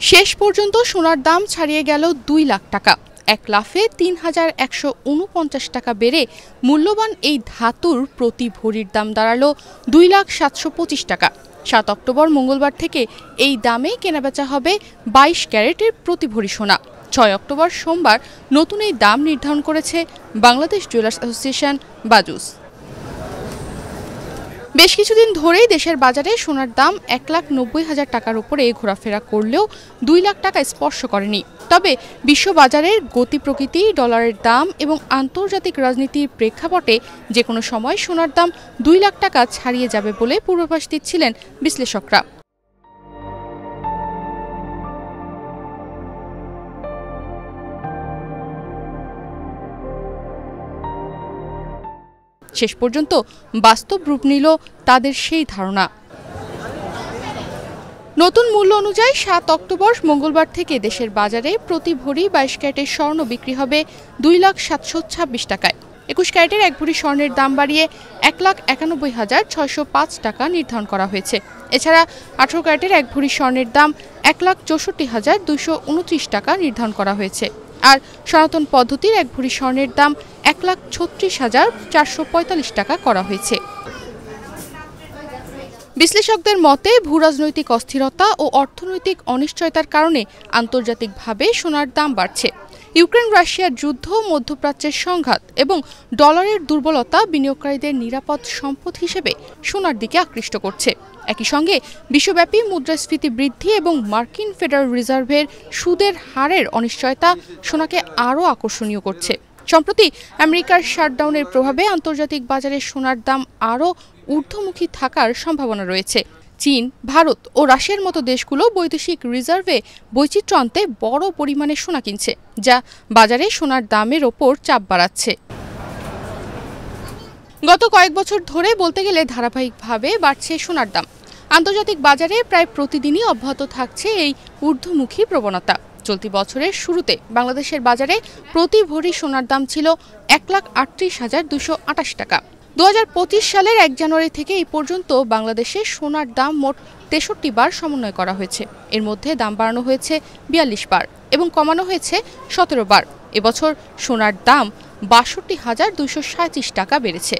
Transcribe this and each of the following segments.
শেষ পর্যন্ত সোনার দাম ছাড়িয়ে গেল ২ লাখ টাকা। এক লাফে ৩,১৪৯ টাকা বেড়ে মূল্যবান এই ধাতুর প্রতি ভরির দাম দাঁড়ালো ২,৭২৫ টাকা। ৭ অক্টোবর মঙ্গলবার থেকে এই দামে কেনাবেচা হবে ২২ ক্যারেটের প্রতি ভরি সোনা। ৬ অক্টোবর সোমবার নতুন এই দাম নির্ধারণ করেছে বাংলাদেশ জুয়েলার্স অ্যাসোসিয়েশন বাজুস। বেশ কিছুদিন ধরেই দেশের বাজারে সোনার দাম ১,৯০,০০০ টাকার উপরে ঘোরাফেরা করলেও ২ লাখ টাকা স্পর্শ করেনি। তবে বিশ্ব বাজারের গতি প্রকৃতি, ডলারের দাম এবং আন্তর্জাতিক রাজনীতির প্রেক্ষাপটে যে কোনো সময় সোনার দাম ২ লাখ টাকা ছাড়িয়ে যাবে বলে পূর্বাভাস দিচ্ছিলেন বিশ্লেষকরা। শেষ পর্যন্ত বাস্তব রূপ নিল তাদের সেই ধারণা। নতুন মূল্য অনুযায়ী ৭ অক্টোবর মঙ্গলবার থেকে দেশের বাজারে প্রতি ভরি ২২ ক্যারেটের স্বর্ণ বিক্রি হবে ২,৭২৬ টাকায়। ২১ ক্যারেটের এক ভরি স্বর্ণের দাম বাড়িয়ে ১,৯১,৬০৫ টাকা নির্ধারণ করা হয়েছে। এছাড়া ১৮ ক্যারেটের এক ভরি স্বর্ণের দাম ১,৬৪,২২৯ টাকা নির্ধারণ করা হয়েছে। আর সনাতন পদ্ধতির এক ভরি স্বর্ণের দাম ১,৩৬,৪৪৫ টাকা করা হয়েছে। বিশ্লেষকদের মতে ভূরাজনৈতিক অস্থিরতা ও অর্থনৈতিক অনিশ্চয়তার কারণে আন্তর্জাতিকভাবে সোনার দাম বাড়ছে। ইউক্রেন রাশিয়ার যুদ্ধ, মধ্যপ্রাচ্যের সংঘাত এবং ডলারের দুর্বলতা বিনিয়োগকারীদের নিরাপদ সম্পদ হিসেবে সোনার দিকে আকৃষ্ট করছে। একই সঙ্গে বিশ্বব্যাপী মুদ্রাস্ফীতি বৃদ্ধি এবং মার্কিন ফেডারেল রিজার্ভের সুদের হারের অনিশ্চয়তা সোনাকে আরও আকর্ষণীয় করছে। সম্প্রতি আমেরিকার শাটডাউনের প্রভাবে আন্তর্জাতিক বাজারে সোনার দাম আরও ঊর্ধ্বমুখী থাকার সম্ভাবনা রয়েছে। চীন, ভারত ও রাশিয়ার মতো দেশগুলো বৈদেশিক রিজার্ভে বৈচিত্র্য আনতে বড় পরিমাণে সোনা কিনছে, যা বাজারে সোনার দামের ওপর চাপ বাড়াচ্ছে। গত কয়েক বছর ধরে বলতে গেলে ধারাবাহিকভাবে বাড়ছে সোনার দাম। আন্তর্জাতিক বাজারে প্রায় প্রতিদিনই অব্যাহত থাকছে এই ঊর্ধ্বমুখী প্রবণতা। চলতি বছরের শুরুতে বাংলাদেশের বাজারে প্রতি ভরি সোনার দাম ছিল ১,৩৮,২২৮ টাকা। ২০২৫ সালের ১ জানুয়ারি থেকে এই পর্যন্ত বাংলাদেশে সোনার দাম মোট ৬৩ বার সমন্বয় করা হয়েছে। এর মধ্যে দাম বাড়ানো হয়েছে ৪২ বার এবং কমানো হয়েছে ১৭ বার। এবছর সোনার দাম ৬২,২৩৭ টাকা বেড়েছে।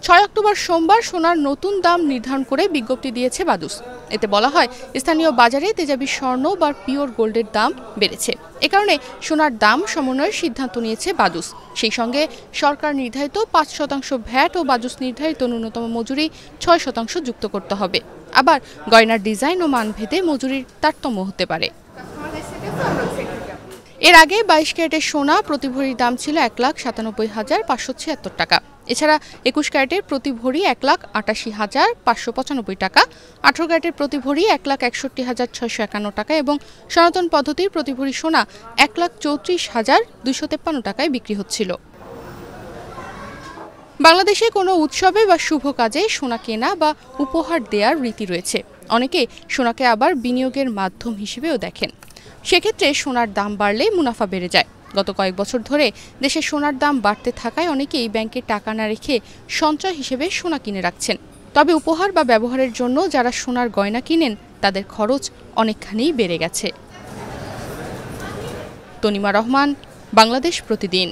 ৬ অক্টোবর সোমবার সোনার নতুন দাম নির্ধারণ করে বিজ্ঞপ্তি দিয়েছে বাজুস। এতে বলা হয়, স্থানীয় বাজারে তেজাবি স্বর্ণ বা পিওর গোল্ডের দাম বেড়েছে। এ কারণে সোনার দাম সমন্বয়ের সিদ্ধান্ত নিয়েছে বাজুস। সেই সঙ্গে সরকার নির্ধারিত ৫% ভ্যাট ও বাজুস নির্ধারিত ন্যূনতম মজুরি ৬% যুক্ত করতে হবে। আবার গয়নার ডিজাইন ও মানভেদে মজুরির তারতম্য হতে পারে। এর আগে ২২ ক্যারেটের সোনা প্রতি ভরির দাম ছিল ১,৯৭,৫৭৬ টাকা। এছাড়া ২১ ক্যারেটের প্রতি ভরি ১,৮৮,৫৯৫ টাকা, ১৮ ক্যারেটের প্রতি ভরি ১,৬১,৬৫১ টাকা এবং সনাতন পদ্ধতির প্রতি ভরি সোনা ১,৩৪,২৫৩ টাকায় বিক্রি হচ্ছিল। বাংলাদেশে কোনো উৎসবে বা শুভ কাজে সোনা কেনা বা উপহার দেওয়ার রীতি রয়েছে। অনেকে সোনাকে আবার বিনিয়োগের মাধ্যম হিসেবেও দেখেন। সেক্ষেত্রে সোনার দাম বাড়লে মুনাফা বেড়ে যায়। গত কয়েক বছর ধরে দেশে সোনার দাম বাড়তে থাকায় অনেকেই ব্যাংকে টাকা না রেখে সঞ্চয় হিসেবে সোনা কিনে রাখছেন। তবে উপহার বা ব্যবহারের জন্য যারা সোনার গয়না কিনেন তাদের খরচ অনেকখানি বেড়ে গেছে। তনিমা রহমান, বাংলাদেশ প্রতিদিন।